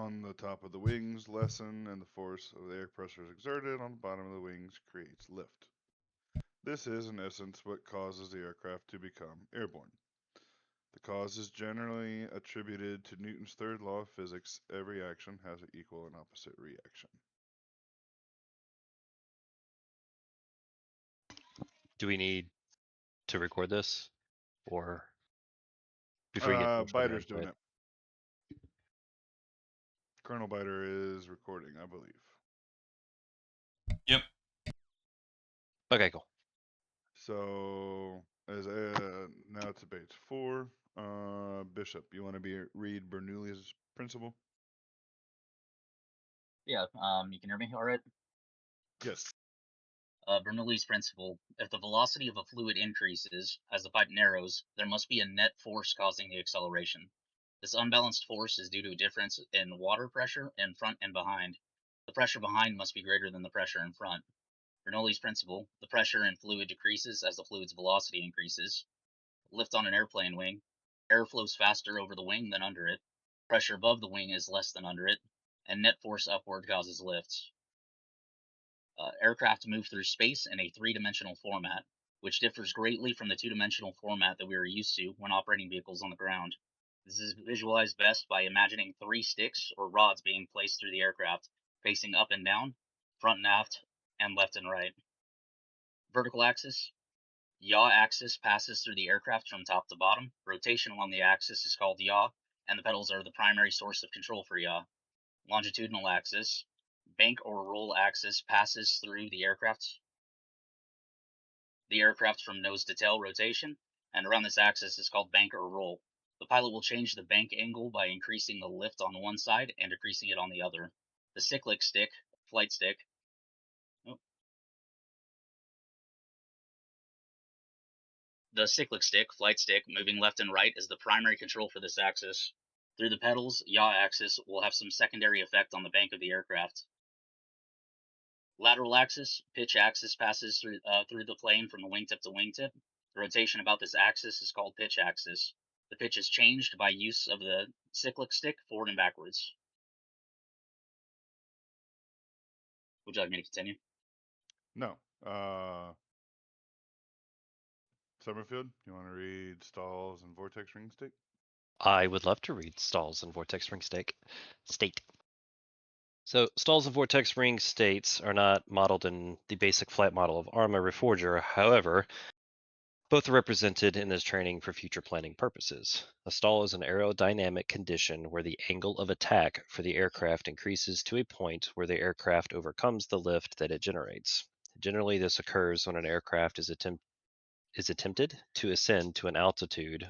on the top of the wings lessen, and the force of the air pressures exerted on the bottom of the wings creates lift. This is, in essence, what causes the aircraft to become airborne. The cause is generally attributed to Newton's third law of physics: every action has an equal and opposite reaction. Do we need to record this, or before you get to further Biter's doing input? it. Colonel Biter is recording, I believe. Yep. Okay, cool. So, as now it's page 4. Bishop, you want to read Bernoulli's principle? Yeah, you can hear me all right? Yes. Bernoulli's principle: if the velocity of a fluid increases as the pipe narrows, there must be a net force causing the acceleration. This unbalanced force is due to a difference in water pressure in front and behind. The pressure behind must be greater than the pressure in front. Bernoulli's principle: the pressure in fluid decreases as the fluid's velocity increases. Lift on an airplane wing: air flows faster over the wing than under it. Pressure above the wing is less than under it, and net force upward causes lift. Aircraft move through space in a three-dimensional format, which differs greatly from the two-dimensional format that we are used to when operating vehicles on the ground. This is visualized best by imagining 3 sticks or rods being placed through the aircraft, facing up and down, front and aft, and left and right. Vertical axis: yaw axis passes through the aircraft from top to bottom. Rotation along the axis is called yaw, and the pedals are the primary source of control for yaw. Longitudinal axis: bank or roll axis passes through the aircraft from nose to tail rotation, and around this axis is called bank or roll. The pilot will change the bank angle by increasing the lift on one side and decreasing it on the other. The cyclic stick, flight stick, moving left and right, is the primary control for this axis. Through the pedals, yaw axis will have some secondary effect on the bank of the aircraft. Lateral axis, pitch axis, passes through the plane from the wingtip to wingtip. The rotation about this axis is called pitch axis. The pitch is changed by use of the cyclic stick forward and backwards. Would you like me to continue? No. Summerfield, you want to read stalls and vortex ring stick? I would love to read stalls and vortex ring state. So stalls and vortex ring states are not modeled in the basic flight model of Arma Reforger. However, both are represented in this training for future planning purposes. A stall is an aerodynamic condition where the angle of attack for the aircraft increases to a point where the aircraft overcomes the lift that it generates. Generally, this occurs when an aircraft is attempted to ascend to an altitude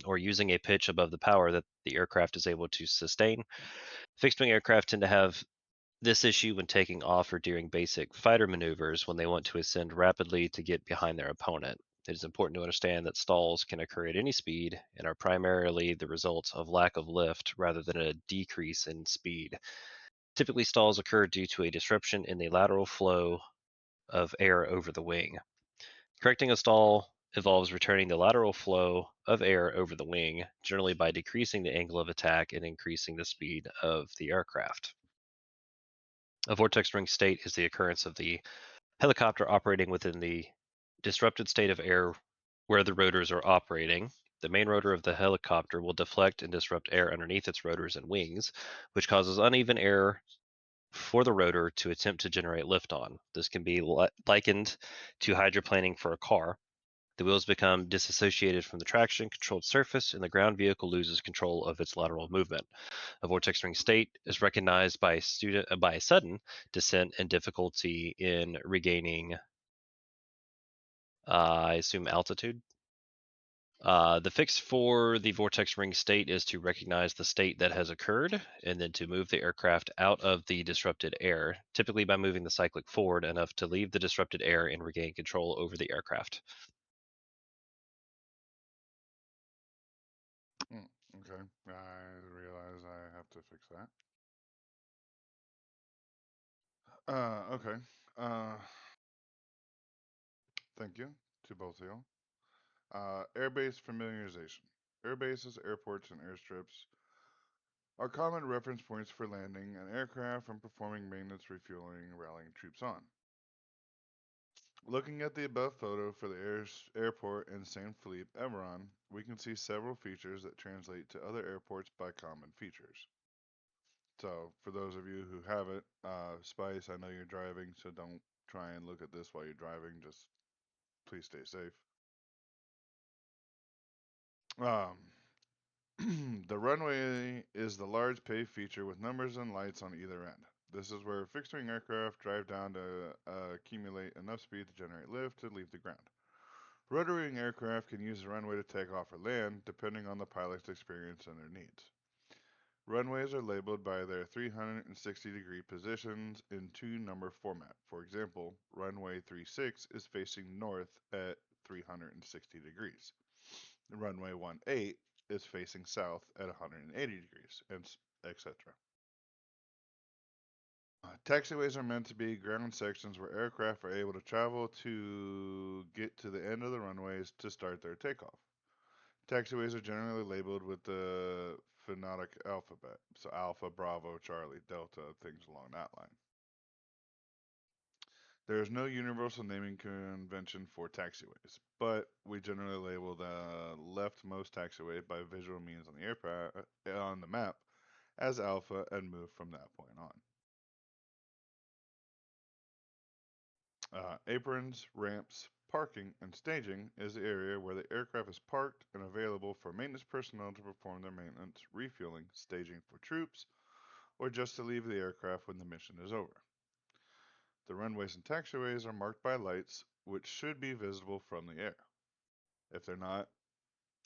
or using a pitch above the power that the aircraft is able to sustain. Fixed-wing aircraft tend to have this issue when taking off or during basic fighter maneuvers when they want to ascend rapidly to get behind their opponent. It is important to understand that stalls can occur at any speed and are primarily the result of lack of lift rather than a decrease in speed. Typically, stalls occur due to a disruption in the lateral flow of air over the wing. Correcting a stall involves returning the lateral flow of air over the wing, generally by decreasing the angle of attack and increasing the speed of the aircraft. A vortex ring state is the occurrence of the helicopter operating within the disrupted state of air where the rotors are operating. The main rotor of the helicopter will deflect and disrupt air underneath its rotors and wings, which causes uneven air for the rotor to attempt to generate lift on. This can be likened to hydroplaning for a car. The wheels become disassociated from the traction-controlled surface, and the ground vehicle loses control of its lateral movement. A vortex ring state is recognized by a sudden descent and difficulty in regaining, I assume, altitude. The fix for the vortex ring state is to recognize the state that has occurred and then to move the aircraft out of the disrupted air, typically by moving the cyclic forward enough to leave the disrupted air and regain control over the aircraft. Okay. I realize I have to fix that. Okay. Thank you to both of you. Airbase familiarization. Airbases, airports, and airstrips are common reference points for landing an aircraft and performing maintenance, refueling, and rallying troops on. Looking at the above photo for the airport in Saint Philippe, Emeron, we can see several features that translate to other airports by common features. So, for those of you who have it, Spice, I know you're driving, so don't try and look at this while you're driving. Just please stay safe. The runway is the large paved feature with numbers and lights on either end. This is where fixed-wing aircraft drive down to accumulate enough speed to generate lift to leave the ground. Rotary-wing aircraft can use the runway to take off or land, depending on the pilot's experience and their needs. Runways are labeled by their 360-degree positions in two-number format. For example, runway 36 is facing north at 360 degrees. Runway 18 is facing south at 180 degrees, and etc. Taxiways are meant to be ground sections where aircraft are able to travel to get to the end of the runways to start their takeoff. Taxiways are generally labeled with the phonetic alphabet, so Alpha, Bravo, Charlie, Delta, things along that line. There is no universal naming convention for taxiways, but we generally label the leftmost taxiway by visual means on the on the map as Alpha and move from that point on. Aprons, ramps, parking, and staging is the area where the aircraft is parked and available for maintenance personnel to perform their maintenance, refueling, staging for troops, or just to leave the aircraft when the mission is over. The runways and taxiways are marked by lights, which should be visible from the air. If they're not,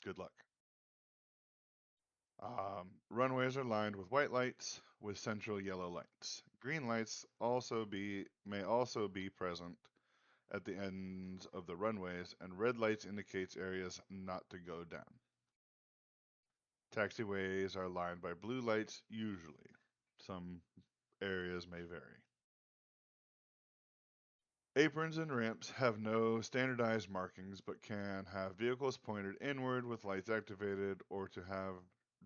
good luck. Runways are lined with white lights with central yellow lights. Green lights may also be present at the ends of the runways, and red lights indicates areas not to go down. Taxiways are lined by blue lights usually. Some areas may vary. Aprons and ramps have no standardized markings but can have vehicles pointed inward with lights activated or to have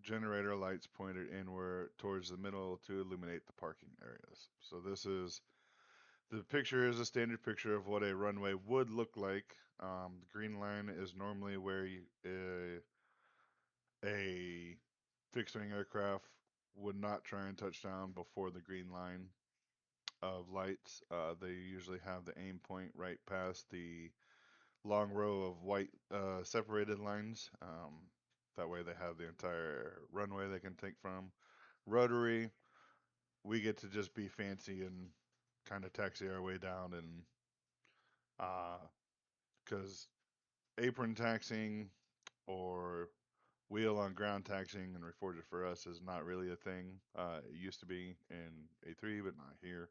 generator lights pointed inward towards the middle to illuminate the parking areas. So the picture is a standard picture of what a runway would look like. The green line is normally where a fixed-wing aircraft would not try and touch down before the green line of lights. They usually have the aim point right past the long row of white separated lines. That way they have the entire runway they can take from. Rotary, we get to just be fancy and kind of taxi our way down, and because apron taxing or wheel on ground taxing and reforger for us is not really a thing. It used to be in A3, but not here.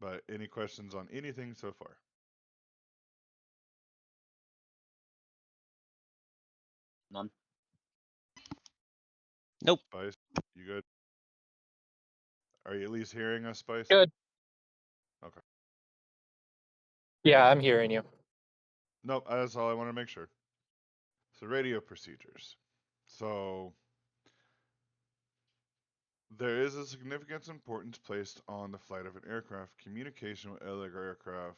But any questions on anything so far? None. Nope. Spice, you good? Are you at least hearing us, Spice? Good. Okay. Yeah, I'm hearing you. Nope, that's all I want to make sure. So radio procedures. So there is a significant importance placed on the flight of an aircraft, communication with other aircraft,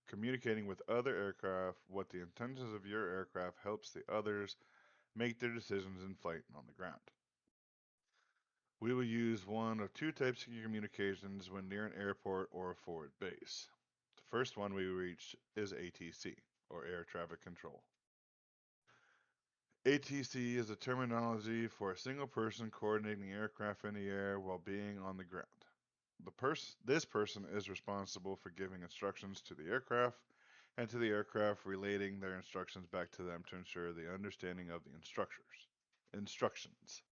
communicating with other aircraft, what the intentions of your aircraft helps the others make their decisions in flight and on the ground. We will use one of two types of communications when near an airport or a forward base. The first one we reach is ATC, or Air Traffic Control. ATC is a terminology for a single person coordinating the aircraft in the air while being on the ground. This person is responsible for giving instructions to the aircraft and to the aircraft relating their instructions back to them to ensure the understanding of the instructions.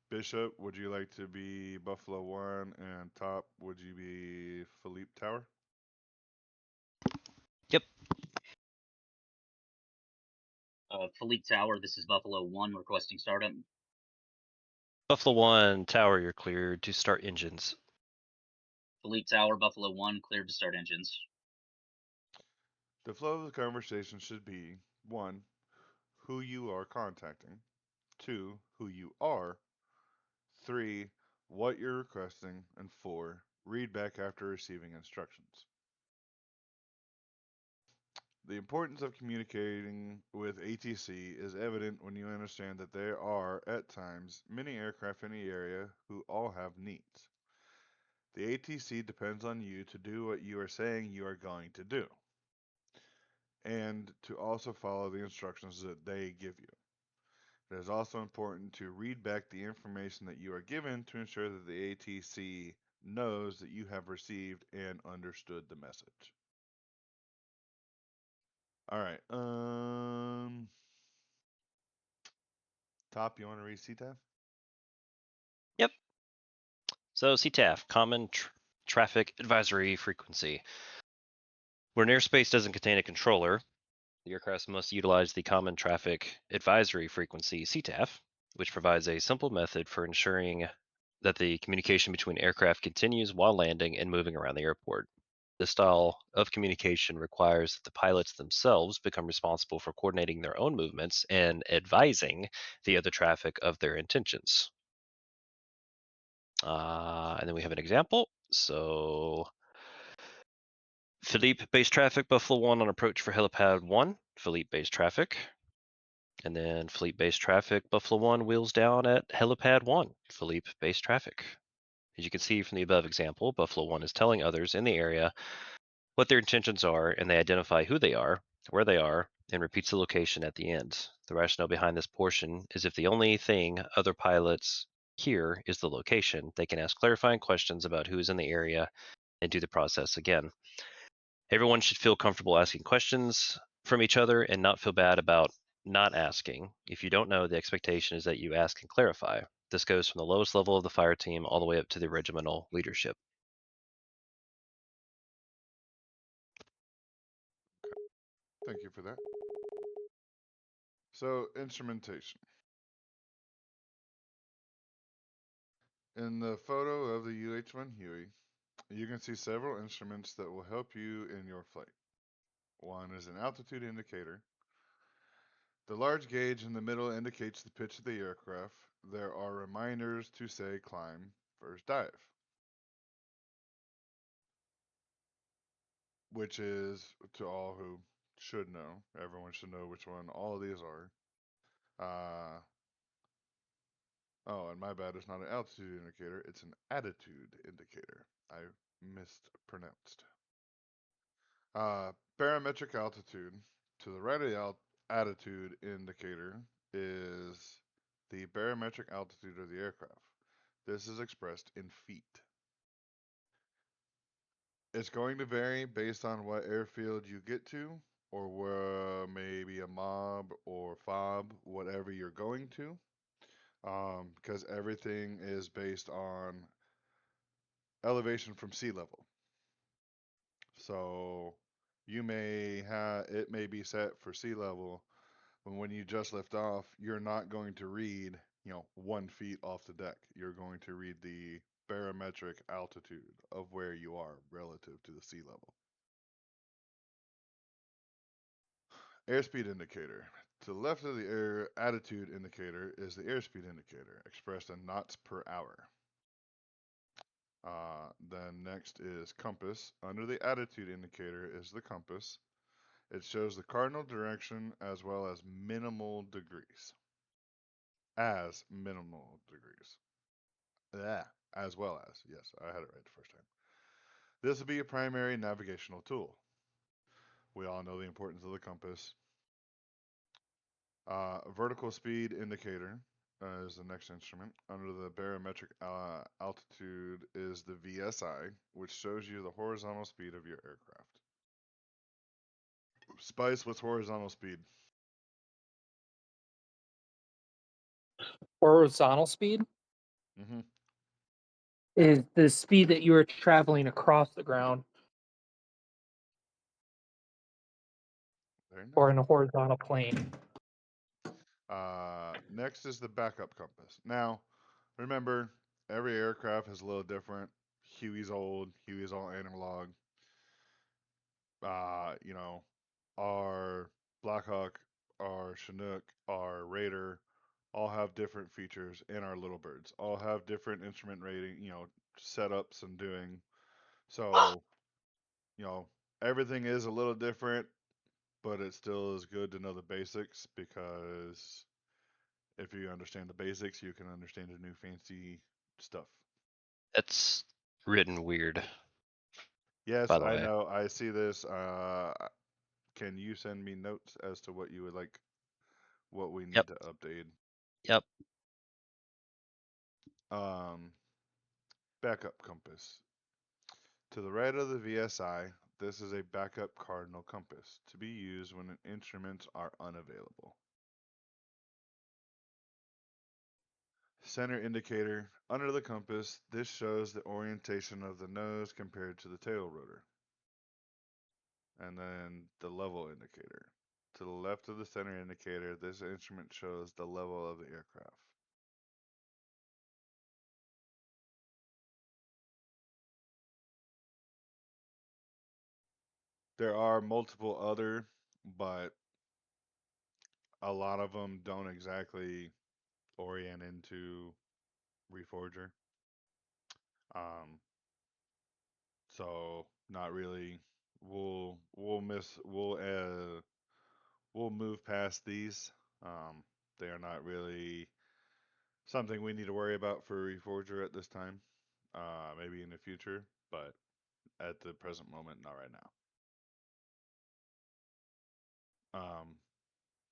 Bishop, would you like to be Buffalo 1, and Top, would you be Philippe Tower? Yep. Philippe Tower, this is Buffalo 1 requesting startup. Buffalo 1 Tower, you're cleared to start engines. Philippe Tower, Buffalo 1, cleared to start engines. The flow of the conversation should be 1. who you are contacting. 2, who you are. 3, what you're requesting. And 4, read back after receiving instructions. The importance of communicating with ATC is evident when you understand that there are, at times, many aircraft in the area who all have needs. The ATC depends on you to do what you are saying you are going to do, and to also follow the instructions that they give you. It is also important to read back the information that you are given to ensure that the ATC knows that you have received and understood the message. All right. Top, you want to read CTAF? Yep. So CTAF, Common Traffic Advisory Frequency. Where an airspace doesn't contain a controller, the aircraft must utilize the Common Traffic Advisory Frequency, CTAF, which provides a simple method for ensuring that the communication between aircraft continues while landing and moving around the airport. This style of communication requires that the pilots themselves become responsible for coordinating their own movements and advising the other traffic of their intentions. And then we have an example. So Philippe base traffic, Buffalo 1 on approach for helipad 1, Philippe base traffic. And then Philippe base traffic, Buffalo 1 wheels down at helipad 1, Philippe base traffic. As you can see from the above example, Buffalo 1 is telling others in the area what their intentions are, and they identify who they are, where they are, and repeats the location at the end. The rationale behind this portion is if the only thing other pilots hear is the location, they can ask clarifying questions about who is in the area and do the process again. Everyone should feel comfortable asking questions from each other and not feel bad about not asking. If you don't know, the expectation is that you ask and clarify. This goes from the lowest level of the fire team all the way up to the regimental leadership. Thank you for that. So, instrumentation. In the photo of the UH-1 Huey, you can see several instruments that will help you in your flight. One is an altitude indicator. The large gauge in the middle indicates the pitch of the aircraft. There are reminders to say climb, first dive, which is to all who should know. Everyone should know which one all of these are. Oh, and my bad, it's not an altitude indicator, it's an attitude indicator. I mispronounced. Barometric altitude. To the right of the attitude indicator is the barometric altitude of the aircraft. This is expressed in feet. It's going to vary based on what airfield you get to, or where maybe a mob or fob, whatever you're going to, because everything is based on elevation from sea level. So you may have it may be set for sea level, but when you just lift off, you're not going to read 1 feet off the deck. You're going to read the barometric altitude of where you are relative to the sea level. Airspeed indicator. To the left of the air attitude indicator is the airspeed indicator, expressed in knots per hour. Then next is compass. Under the attitude indicator is the compass. It shows the cardinal direction as well as minimal degrees. As minimal degrees. Yeah, as well as. Yes, I had it right the first time. This will be a primary navigational tool. We all know the importance of the compass. Vertical speed indicator is the next instrument. Under the barometric altitude is the VSI, which shows you the horizontal speed of your aircraft. Spice, what's horizontal speed? Horizontal speed Mm-hmm. is the speed that you are traveling across the ground Very nice. or in a horizontal plane. Next is the backup compass. Now, remember, every aircraft is a little different. Huey's old. Huey's all analog. You know, our Blackhawk our Chinook, our Raider, all have different features, and our Little Birds all have different instrument rating, setups and doing. So, you know, everything is a little different, but it still is good to know the basics because if you understand the basics, you can understand the new fancy stuff. That's written weird, Yes, by the I way. know. I see this. Can you send me notes as to what you would like, what we need Yep. to update? Yep. Um, Backup compass. To the right of the VSI, this is a backup cardinal compass to be used when instruments are unavailable. Center indicator. Under the compass, this shows the orientation of the nose compared to the tail rotor. And then the level indicator. To the left of the center indicator, this instrument shows the level of the aircraft. There are multiple other, but a lot of them don't exactly orient into Reforger. Um, so not really. We'll move past these. They are not really something we need to worry about for Reforger at this time. Maybe in the future, but at the present moment, not right now.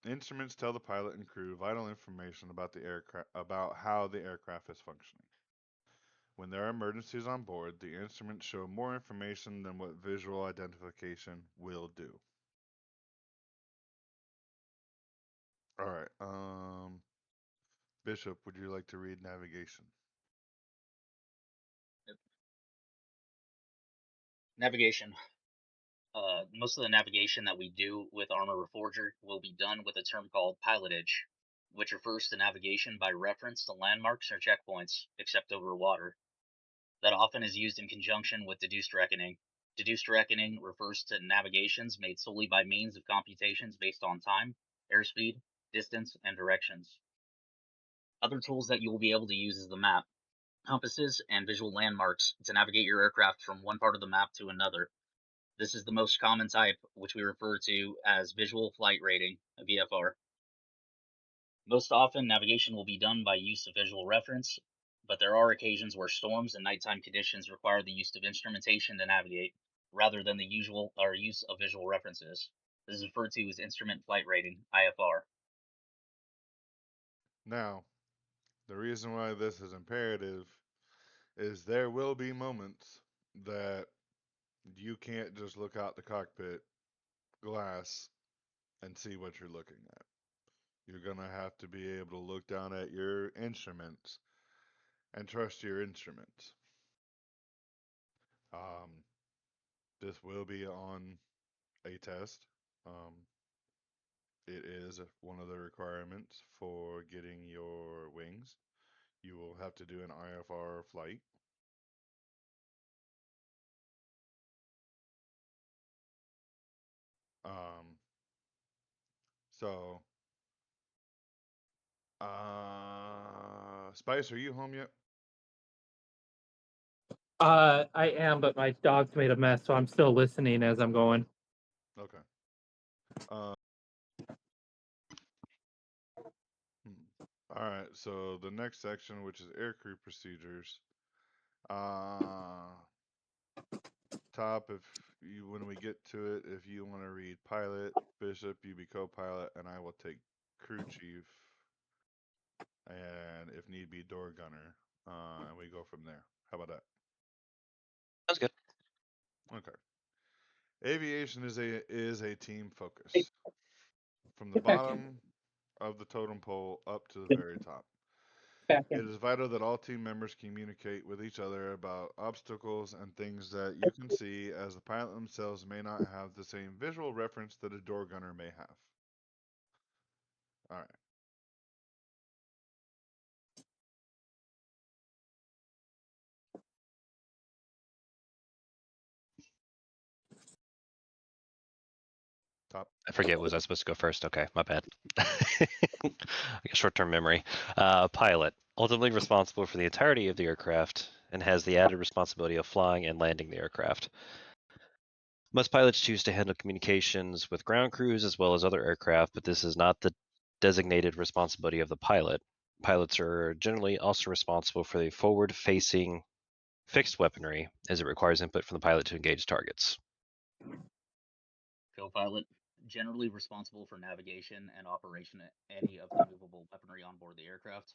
Instruments tell the pilot and crew vital information about the aircraft, about how the aircraft is functioning. When there are emergencies on board, the instruments show more information than what visual identification will do. All right. Bishop, would you like to read navigation? Navigation. Most of the navigation that we do with Armor Reforger will be done with a term called pilotage, which refers to navigation by reference to landmarks or checkpoints, except over water. That often is used in conjunction with deduced reckoning. Deduced reckoning refers to navigations made solely by means of computations based on time, airspeed, distance, and directions. Other tools that you will be able to use is the map, compasses, and visual landmarks to navigate your aircraft from one part of the map to another. This is the most common type, which we refer to as Visual Flight Rating, VFR. Most often, navigation will be done by use of visual reference, but there are occasions where storms and nighttime conditions require the use of instrumentation to navigate, rather than the usual or use of visual references. This is referred to as Instrument Flight Rating, IFR. Now, the reason why this is imperative is there will be moments that you can't just look out the cockpit glass and see what you're looking at. You're going to have to be able to look down at your instruments and trust your instruments. Um, this will be on a test. Um, it is one of the requirements for getting your wings. You will have to do an IFR flight. Um, so, Spice, are you home yet? I am, but my dog's made a mess, so I'm still listening as I'm going. Okay. Uh, all right. So the next section, which is aircrew procedures, top. If you, when we get to it, if you want to read pilot, Bishop, you be co-pilot, and I will take crew chief, and if need be, door gunner, and we go from there. How about that? Sounds good. Okay. Aviation is a team focus. From the Get back in. bottom of the totem pole up to the very top. Back It in. is vital that all team members communicate with each other about obstacles and things that you can see, as the pilot themselves may not have the same visual reference that a door gunner may have. All right. Top. I forget. Was I supposed to go first? Okay, my bad. I got short-term memory. Pilot, ultimately responsible for the entirety of the aircraft and has the added responsibility of flying and landing the aircraft. Most pilots choose to handle communications with ground crews as well as other aircraft, but this is not the designated responsibility of the pilot. Pilots are generally also responsible for the forward-facing fixed weaponry, as it requires input from the pilot to engage targets. Co-pilot, generally responsible for navigation and operation of any of the movable weaponry on board the aircraft.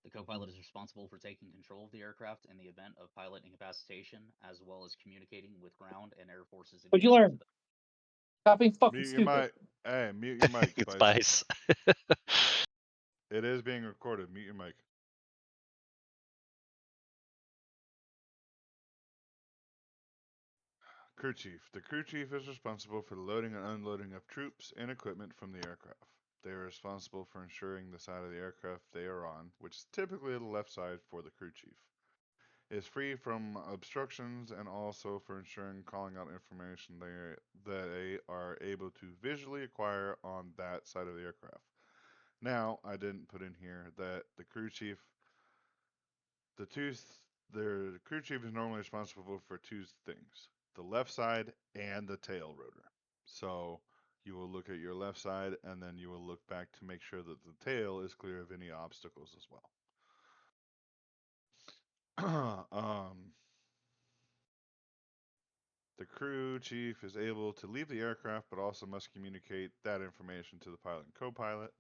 The co-pilot is responsible for taking control of the aircraft in the event of pilot incapacitation, as well as communicating with ground and air forces. What'd you learn? Stop being fucking Mute your stupid. mic. Hey, mute your mic, It's Spice. Spice. It is being recorded. Mute your mic. Crew chief. The crew chief is responsible for the loading and unloading of troops and equipment from the aircraft. They are responsible for ensuring the side of the aircraft they are on, which is typically the left side for the crew chief, is free from obstructions and also for ensuring calling out information they are able to visually acquire on that side of the aircraft. Now, I didn't put in here that the crew chief, the crew chief is normally responsible for two things: the left side and the tail rotor. So you will look at your left side and then you will look back to make sure that the tail is clear of any obstacles as well. The crew chief is able to leave the aircraft, but also must communicate that information to the pilot and co-pilot.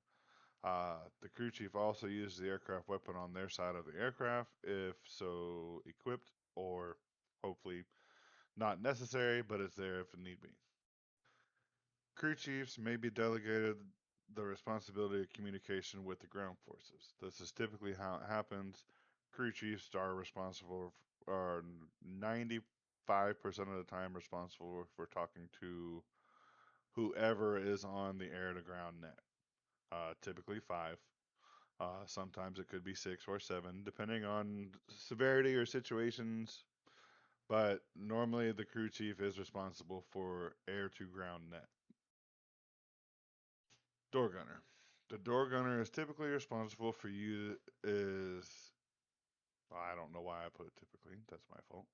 The crew chief also uses the aircraft weapon on their side of the aircraft, if so equipped, or hopefully not necessary, but it's there if it need be. Crew chiefs may be delegated the responsibility of communication with the ground forces. This is typically how it happens. Crew chiefs are responsible, are 95% of the time responsible for talking to whoever is on the air to ground net. Typically five. Sometimes it could be six or seven, depending on severity or situations. But normally the crew chief is responsible for air to ground net. Door gunner. The door gunner is typically responsible for you is I don't know why I put typically. That's my fault.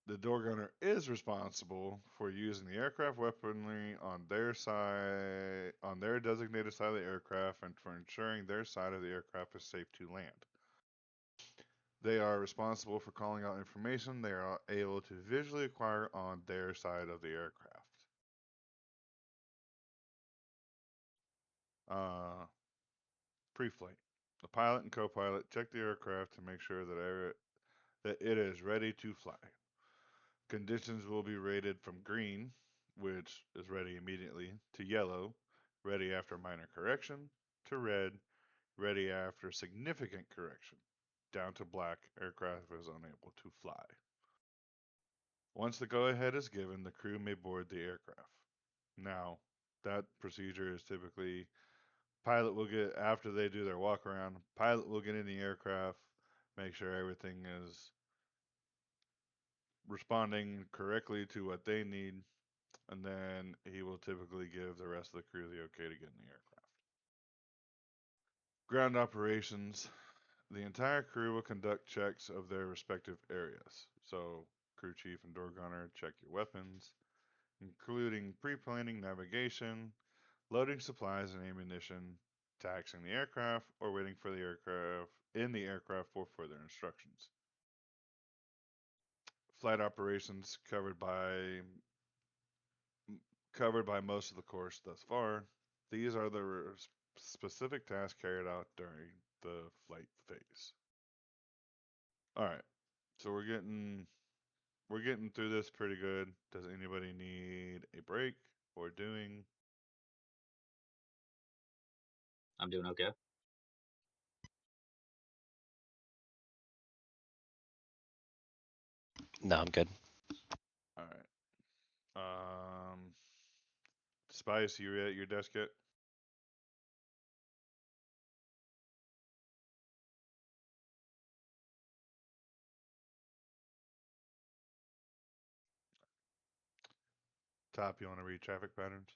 The door gunner is responsible for using the aircraft weaponry on their side, on their designated side of the aircraft, and for ensuring their side of the aircraft is safe to land. They are responsible for calling out information they are able to visually acquire on their side of the aircraft. Pre-flight. The pilot and co-pilot check the aircraft to make sure that it is ready to fly. Conditions will be rated from green, which is ready immediately, to yellow, ready after minor correction, to red, ready after significant correction, down to black, aircraft is unable to fly. Once the go-ahead is given, the crew may board the aircraft. Now, that procedure is typically pilot will get, after they do their walk around, pilot will get in the aircraft, make sure everything is responding correctly to what they need, and then he will typically give the rest of the crew the okay to get in the aircraft. Ground operations. The entire crew will conduct checks of their respective areas. So, crew chief and door gunner check your weapons, including pre-planning navigation, loading supplies and ammunition, taxiing the aircraft, or waiting for the aircraft for further instructions. Flight operations covered by most of the course thus far. These are the specific tasks carried out during the flight phase. All right, so we're getting through this pretty good. Does anybody need a break or doing? I'm doing okay. No, I'm good. All right. Spice, you at your desk yet? Top, you want to read traffic patterns?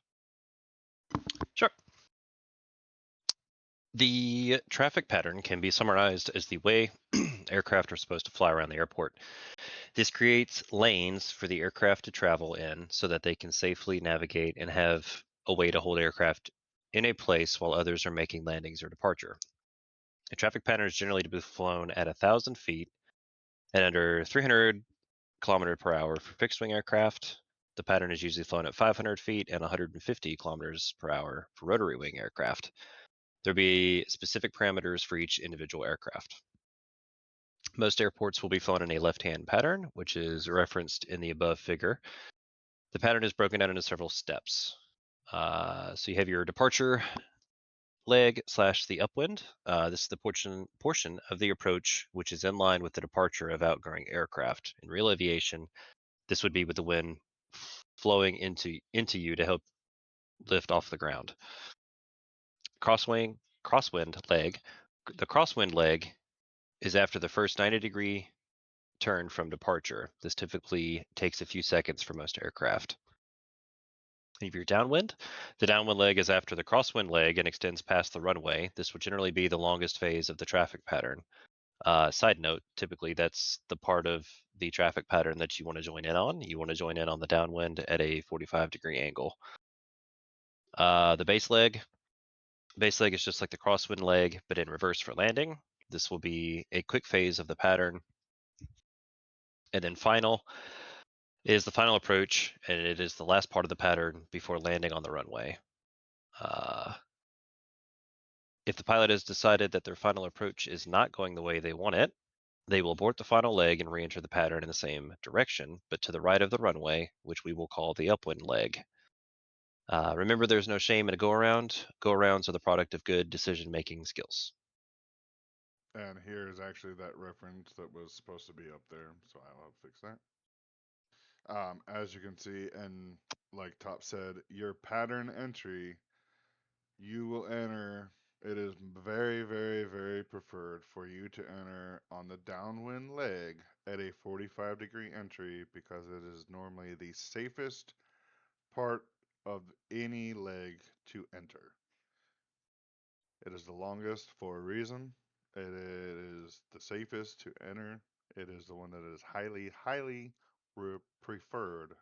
The traffic pattern can be summarized as the way aircraft are supposed to fly around the airport. This creates lanes for the aircraft to travel in so that they can safely navigate and have a way to hold aircraft in a place while others are making landings or departure. A traffic pattern is generally to be flown at 1,000 feet and under 300 kilometers per hour for fixed wing aircraft. The pattern is usually flown at 500 feet and 150 kilometers per hour for rotary wing aircraft. There'll be specific parameters for each individual aircraft. Most airports will be flown in a left-hand pattern, which is referenced in the above figure. The pattern is broken down into several steps. So you have your departure leg / the upwind. This is the portion of the approach which is in line with the departure of outgoing aircraft. In real aviation, this would be with the wind flowing into you to help lift off the ground. Crosswind leg. The crosswind leg is after the first 90-degree turn from departure. This typically takes a few seconds for most aircraft. If you're downwind, the downwind leg is after the crosswind leg and extends past the runway. This would generally be the longest phase of the traffic pattern. Side note, typically that's the part of the traffic pattern that you want to join in on. You want to join in on the downwind at a 45-degree angle. The base leg is just like the crosswind leg, but in reverse for landing. This will be a quick phase of the pattern. And then final is the final approach, and it is the last part of the pattern before landing on the runway. If the pilot has decided that their final approach is not going the way they want it, they will abort the final leg and re-enter the pattern in the same direction, but to the right of the runway, which we will call the upwind leg. Remember, there's no shame in a go-around. Go-arounds are the product of good decision-making skills. And here is actually that reference that was supposed to be up there, so I'll have to fix that. As you can see, and like Top said, your pattern entry, you will enter. It is very, very, very preferred for you to enter on the downwind leg at a 45-degree entry because it is normally the safest part of any leg to enter. It is the longest for a reason. It is the safest to enter. It is the one that is highly, highly preferred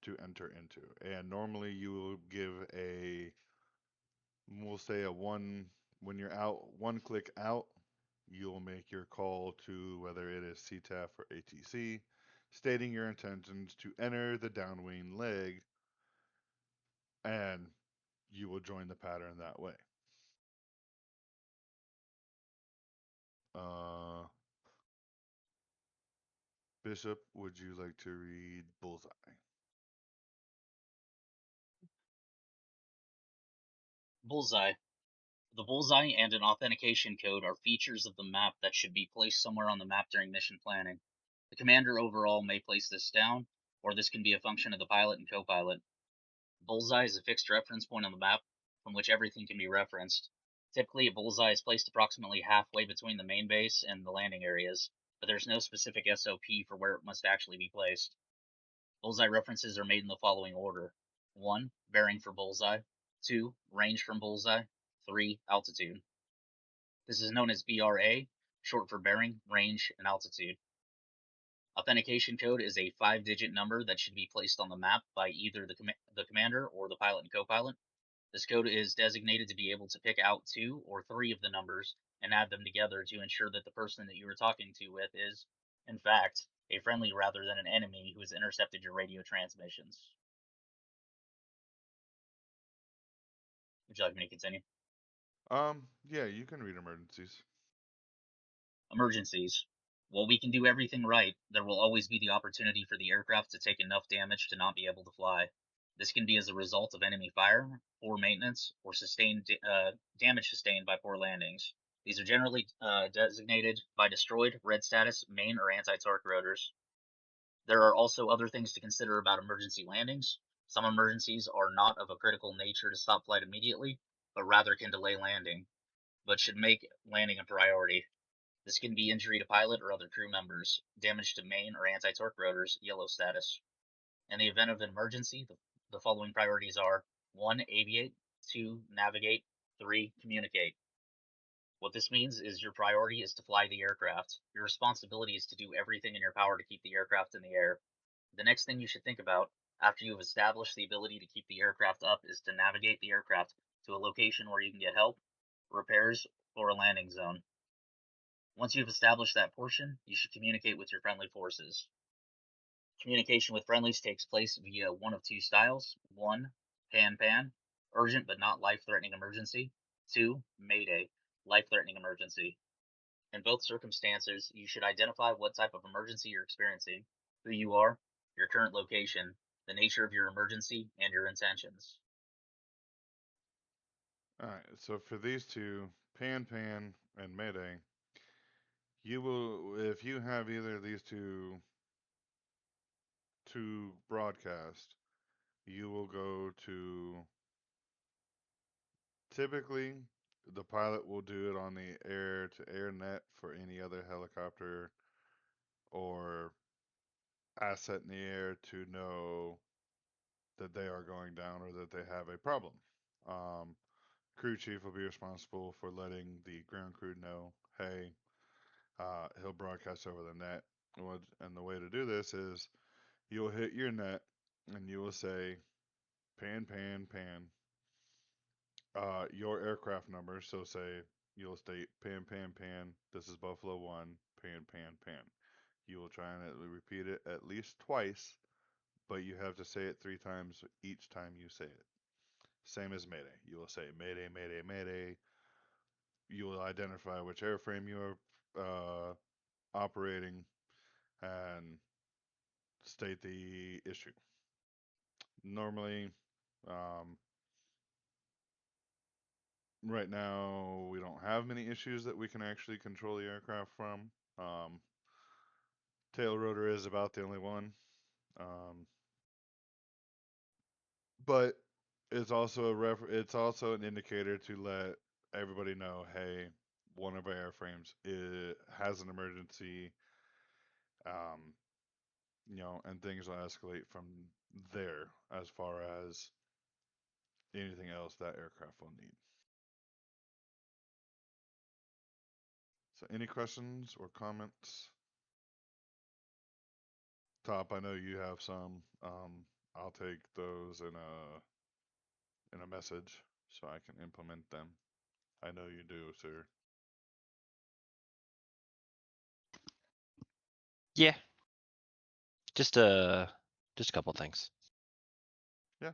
to enter into. And normally you will give we'll say when you're out, one click out, you'll make your call to whether it is CTAF or ATC, stating your intentions to enter the downwind leg, and you will join the pattern that way. Bishop, would you like to read Bullseye? Bullseye. The bullseye and an authentication code are features of the map that should be placed somewhere on the map during mission planning. The commander overall may place this down, or this can be a function of the pilot and co-pilot. Bullseye is a fixed reference point on the map from which everything can be referenced. Typically, a bullseye is placed approximately halfway between the main base and the landing areas, but there's no specific SOP for where it must actually be placed. Bullseye references are made in the following order. 1. Bearing for bullseye. 2. Range from bullseye. 3. Altitude. This is known as BRA, short for bearing, range, and altitude. Authentication code is a 5-digit number that should be placed on the map by either the commander or the pilot and co-pilot. This code is designated to be able to pick out 2 or 3 of the numbers and add them together to ensure that the person that you are talking to with is, in fact, a friendly rather than an enemy who has intercepted your radio transmissions. Would you like me to continue? Yeah, you can read emergencies. Emergencies. While we can do everything right, there will always be the opportunity for the aircraft to take enough damage to not be able to fly. This can be as a result of enemy fire, poor maintenance, or damage sustained by poor landings. These are generally designated by destroyed, red status, main, or anti-torque rotors. There are also other things to consider about emergency landings. Some emergencies are not of a critical nature to stop flight immediately, but rather can delay landing, but should make landing a priority. This can be injury to pilot or other crew members, damage to main or anti-torque rotors, yellow status. In the event of an emergency, the following priorities are 1. Aviate, 2. Navigate, 3. Communicate. What this means is your priority is to fly the aircraft. Your responsibility is to do everything in your power to keep the aircraft in the air. The next thing you should think about after you've established the ability to keep the aircraft up is to navigate the aircraft to a location where you can get help, repairs, or a landing zone. Once you've established that portion, you should communicate with your friendly forces. Communication with friendlies takes place via one of two styles. 1. Pan-pan, urgent but not life-threatening emergency. 2. Mayday, life-threatening emergency. In both circumstances, you should identify what type of emergency you're experiencing, who you are, your current location, the nature of your emergency, and your intentions. Alright, so for these two, Pan and Mayday, you will, if you have either of these two broadcast, you will go to, typically, the pilot will do it on the air to air net for any other helicopter or asset in the air to know that they are going down or that they have a problem. Crew chief will be responsible for letting the ground crew know, hey, he'll broadcast over the net. And the way to do this is you'll hit your net and you will say, pan, your aircraft number. So say you'll state pan, this is Buffalo 1, pan. You will try and repeat it at least twice, but you have to say it 3 times each time you say it. Same as Mayday. You will say Mayday. You will identify which airframe you are operating and state the issue. Normally, um, right now, we don't have many issues that we can actually control the aircraft from. Tail rotor is about the only one. But it's also it's also an indicator to let everybody know, hey, one of our airframes has an emergency, um, and things will escalate from there as far as anything else that aircraft will need. So, any questions or comments? Top, I know you have some. I'll take those in a message so I can implement them. I know you do, sir. Yeah, just a couple things. Yeah.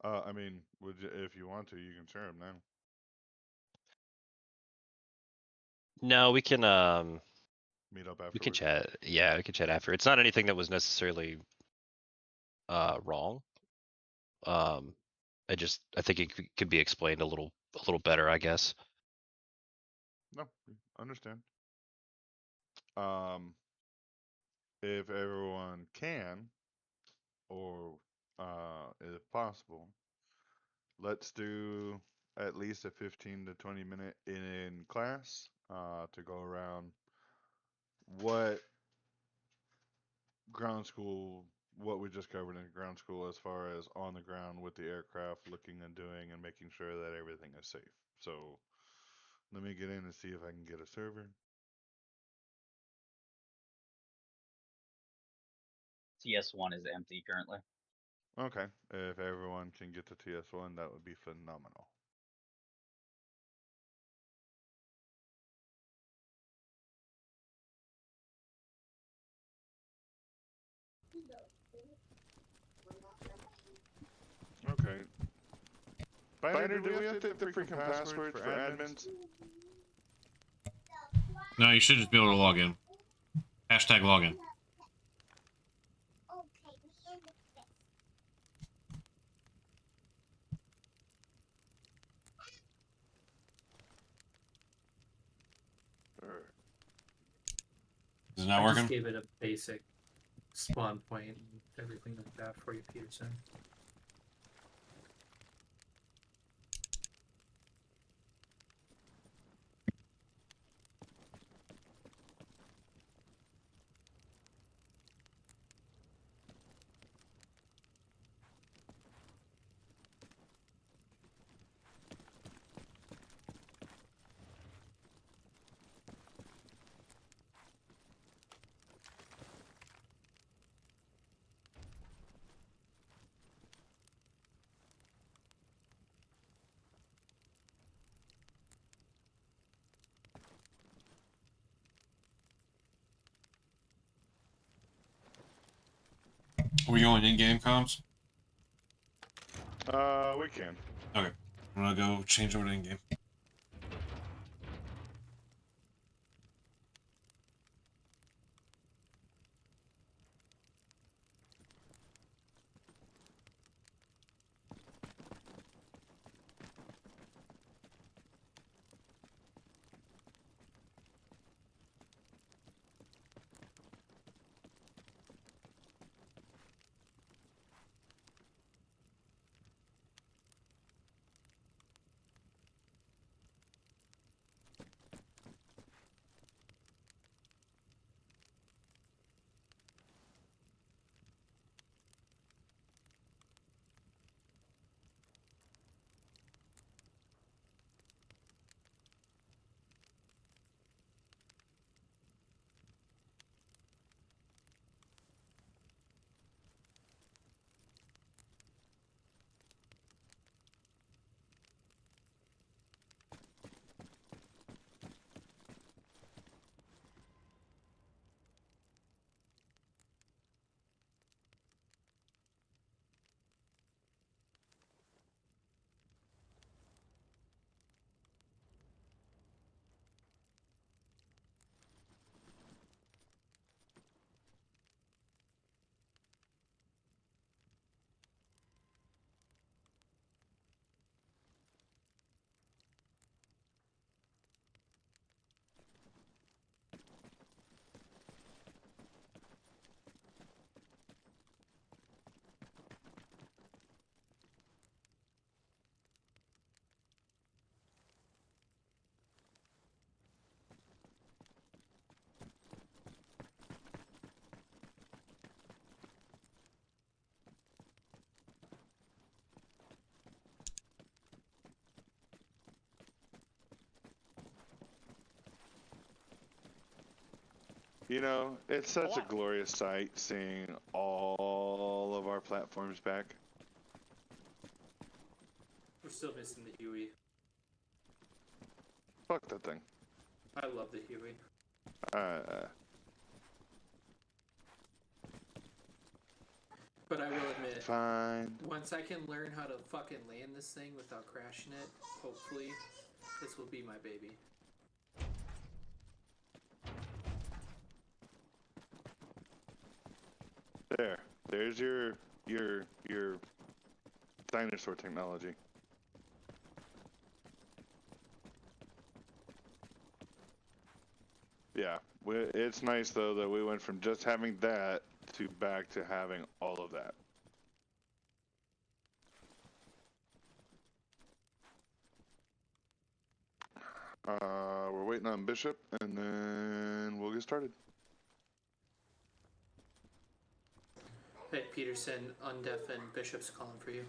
I mean, would you, if you want to, you can share them now. No, we can Meet up afterwards. we can chat. Yeah, we can chat after. It's not anything that was necessarily wrong. I think it could be explained a little better, I guess. No, understand. If everyone can, or if possible, let's do at least a 15 to 20 minute in class to go around what ground school, what we just covered in ground school as far as on the ground with the aircraft, looking and doing and making sure that everything is safe. So let me get in and see if I can get a server. TS1 is empty currently. Okay, if everyone can get to TS1, that would be phenomenal. Okay. Biner, do we update the freaking passwords for admins? No, you should just be able to log in. Hashtag login. Is it not I working? just gave it a basic spawn point and everything like that for you, Peterson. Are we going in-game comms? We can. Okay. I'm gonna go change over to in-game. You know, it's such a glorious sight seeing all of our platforms back. We're still missing the Huey. Fuck that thing. I love the Huey. But I will admit, Fine. once I can learn how to fucking land this thing without crashing it, hopefully, this will be my baby. There's your dinosaur technology. Yeah, it's nice though that we went from just having that to back to having all of that. We're waiting on Bishop, and then we'll get started. Hey, Peterson, Undeaf, and Bishop's calling for you.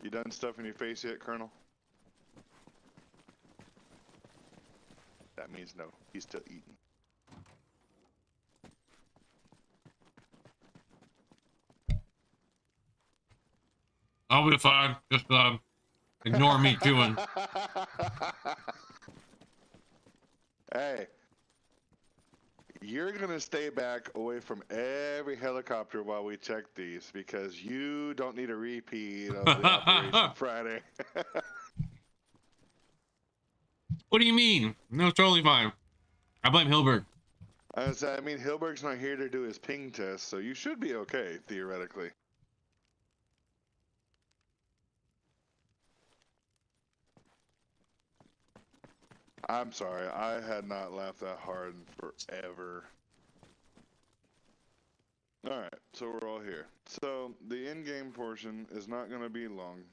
You done stuffing your face yet, Colonel? That means no. He's still eating. I'll be fine. Just ignore me chewing. Hey, you're gonna stay back away from every helicopter while we check these because you don't need a repeat of the Operation Friday. What do you mean? No, it's totally fine. I blame Hilberg. I mean, Hilberg's not here to do his ping test, so you should be okay, theoretically. I'm sorry, I had not laughed that hard in forever. Alright, so we're all here. So, the in-game portion is not going to be long.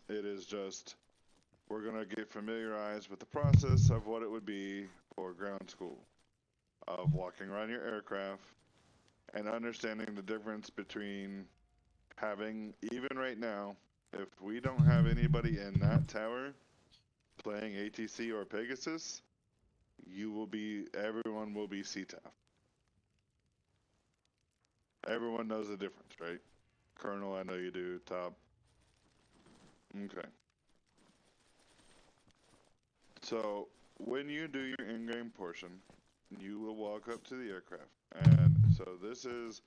It is just, we're going to get familiarized with the process of what it would be for ground school. Of walking around your aircraft, and understanding the difference between having, even right now, if we don't have anybody in that tower playing ATC or Pegasus, everyone will be CTAF. Everyone knows the difference, right? Colonel, I know you do. Top. Okay. So, when you do your in-game portion, you will walk up to the aircraft. And so this is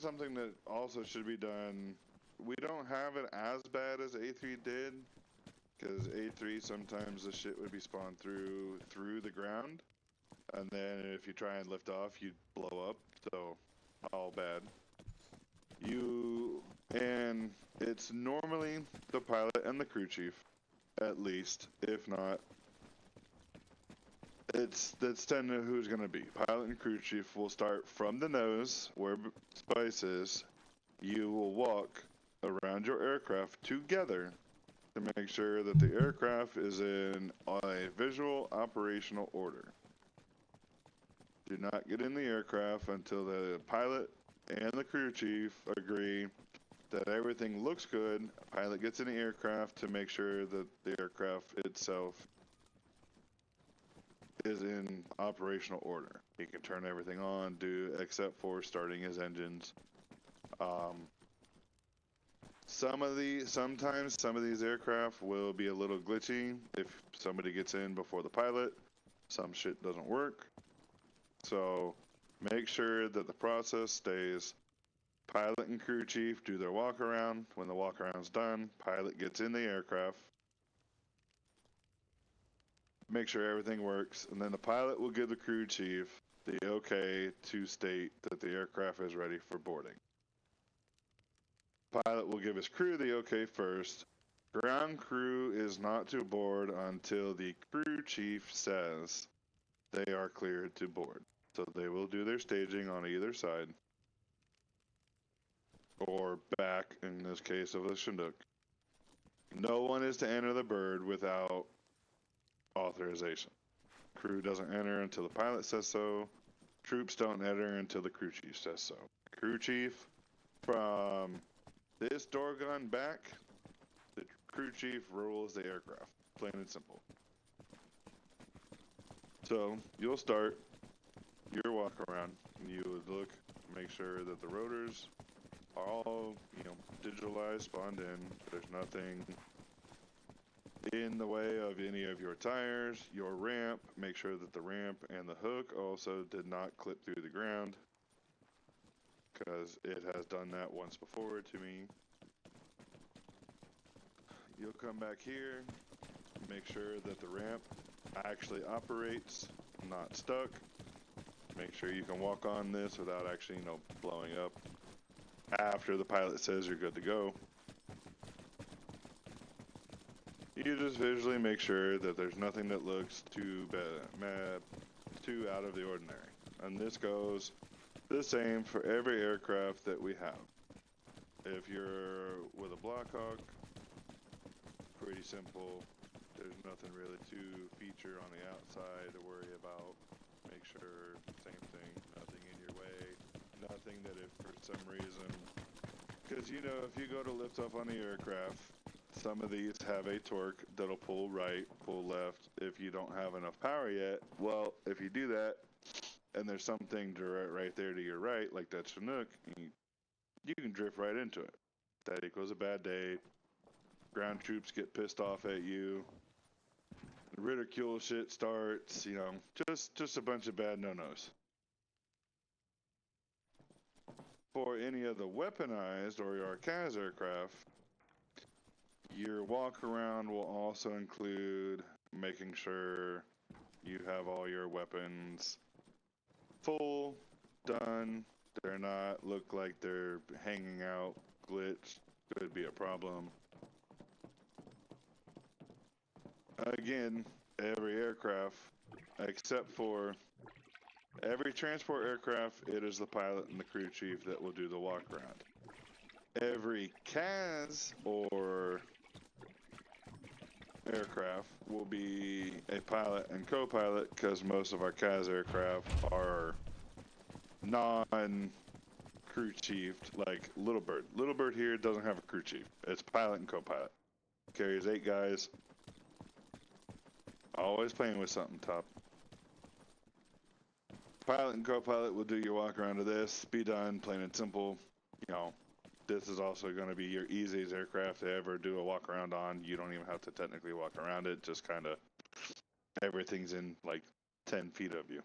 something that also should be done. We don't have it as bad as A3 did, because A3 sometimes the shit would be spawned through the ground, and then if you try and lift off, you'd blow up. So all bad. And it's normally the pilot and the crew chief, at least. If not, that's tend to who's gonna be. Pilot and crew chief will start from the nose where Spice is. You will walk around your aircraft together to make sure that the aircraft is in a visual operational order. Do not get in the aircraft until the pilot and the crew chief agree that everything looks good. Pilot gets in the aircraft to make sure that the aircraft itself is in operational order. He can turn everything on, except for starting his engines. Sometimes some of these aircraft will be a little glitchy if somebody gets in before the pilot. Some shit doesn't work. So make sure that the process stays. Pilot and crew chief do their walk around. When the walk around's done, pilot gets in the aircraft. Make sure everything works, and then the pilot will give the crew chief the okay to state that the aircraft is ready for boarding. Pilot will give his crew the okay first. Ground crew is not to board until the crew chief says they are cleared to board. So they will do their staging on either side, or back in this case of the Chinook. No one is to enter the bird without authorization. Crew doesn't enter until the pilot says so. Troops don't enter until the crew chief says so. Crew chief, from this door gun back, the crew chief rules the aircraft. Plain and simple. So you'll start your walk around. You would look, make sure that the rotors are all, digitalized, spawned in. There's nothing in the way of any of your tires. Your ramp, make sure that the ramp and the hook also did not clip through the ground, because it has done that once before to me. You'll come back here, make sure that the ramp actually operates, not stuck. Make sure you can walk on this without actually, blowing up after the pilot says you're good to go. You just visually make sure that there's nothing that looks too out of the ordinary. And this goes the same for every aircraft that we have. If you're with a Blackhawk, pretty simple. There's nothing really to feature on the outside to worry about. Make sure, same thing, nothing in your way. Nothing that if for some reason, because if you go to lift off on the aircraft, some of these have a torque that'll pull right, pull left. If you don't have enough power yet, well, if you do that, and there's something right there to your right, like that Chinook, you can drift right into it. That equals a bad day. Ground troops get pissed off at you. Ridicule shit starts, just a bunch of bad no-nos. For any of the weaponized or your CAS aircraft, your walk around will also include making sure you have all your weapons full, done. They're not look like they're hanging out, glitched. Could be a problem. Again, every aircraft, except for every transport aircraft, it is the pilot and the crew chief that will do the walk around. Every CAS or aircraft will be a pilot and co-pilot, because most of our CAS aircraft are non-crew chiefed, like Little Bird. Little Bird here doesn't have a crew chief. It's pilot and co-pilot. Carries 8 guys. Always playing with something top. Pilot and co-pilot will do your walk around of this. Be done, plain and simple. You know, this is also going to be your easiest aircraft to ever do a walk around on. You don't even have to technically walk around it. Just kind of everything's in like 10 feet of you.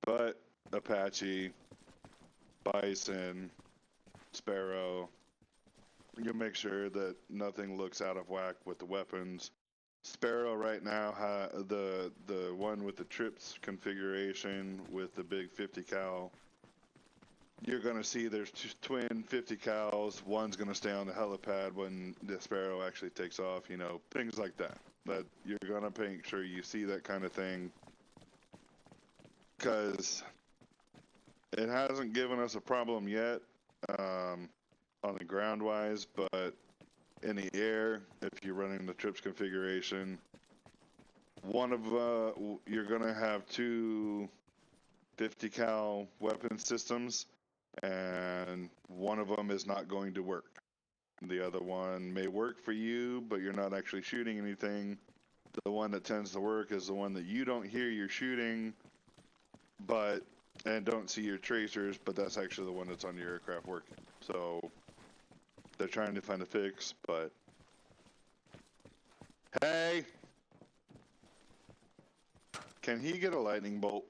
But Apache, Bison, Sparrow, you make sure that nothing looks out of whack with the weapons. Sparrow right now, the one with the trips configuration with the big 50 cal. You're gonna see there's twin 50 cals. One's gonna stay on the helipad when the Sparrow actually takes off. You know, things like that. That you're gonna make sure you see that kind of thing, because it hasn't given us a problem yet. On the ground wise, but in the air, if you're running the trips configuration, one of you're gonna have 2 50 cal weapon systems, and one of them is not going to work. The other one may work for you, but you're not actually shooting anything. The one that tends to work is the one that you don't hear you're shooting, and don't see your tracers, but that's actually the one that's on your aircraft working. So they're trying to find a fix, but hey, can he get a lightning bolt?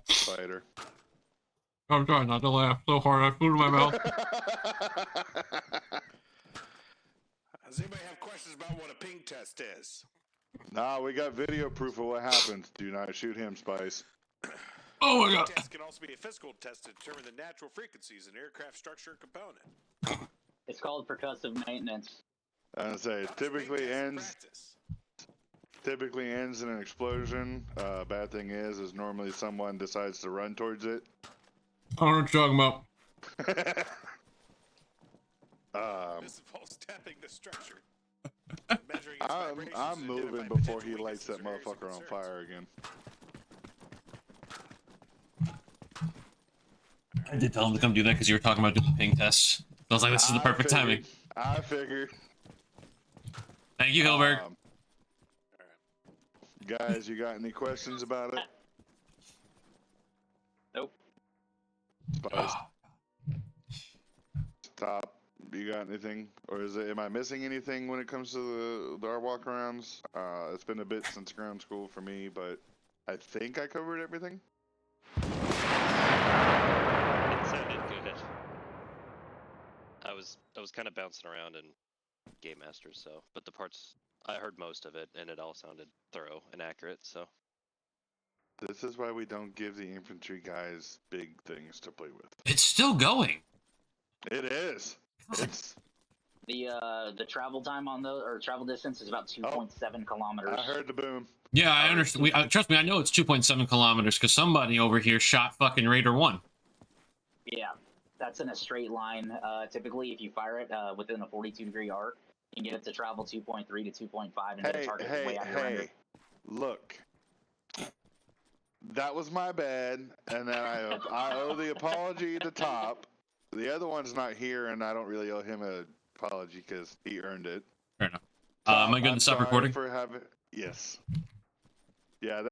Spider. I'm trying not to laugh so hard. I flew to my mouth. Does anybody have questions about what a ping test is? Nah, we got video proof of what happens. Do not shoot him, Spice. Oh my Ping god. test can also be a physical test to determine the natural frequencies in aircraft structure and component. It's called percussive maintenance. I say it How does ping typically test in ends practice? in an explosion. Bad thing is normally someone decides to run towards it. I don't know what you're talking about. This involves tapping the structure. Measuring its vibrations I'm and moving identifying before potential he lights that weaknesses or areas of motherfucker on concerns. fire again. I did tell him to come do that because you were talking about doing ping tests. I was like, this is the perfect timing. I figured. Thank you, Hilberg. Guys, you got any questions about it? Nope. Spice. Top. You got anything, or am I missing anything when it comes to our walkarounds? It's been a bit since ground school for me, but I think I covered everything. It sounded good. I was kind of bouncing around in Game Master, so but the parts I heard most of it, and it all sounded thorough and accurate. So This is why we don't give the infantry guys big things to play with. It's still going. It is. It's. The travel time on those, or travel distance, is about 2.7 kilometers. I heard the boom. Yeah, I understand. Trust me, I know it's 2.7 kilometers because somebody over here shot fucking Raider 1. Yeah, that's in a straight line. Typically, if you fire it within a 42-degree arc, you can get it to travel 2.3 to 2.5 and hit a target way out your render. Look. That was my bad, and then I owe the apology to Top. The other one's not here, and I don't really owe him an apology because he earned it. Fair enough. Top, Am I good to I'm stop sorry recording? for having. Yes. Yeah,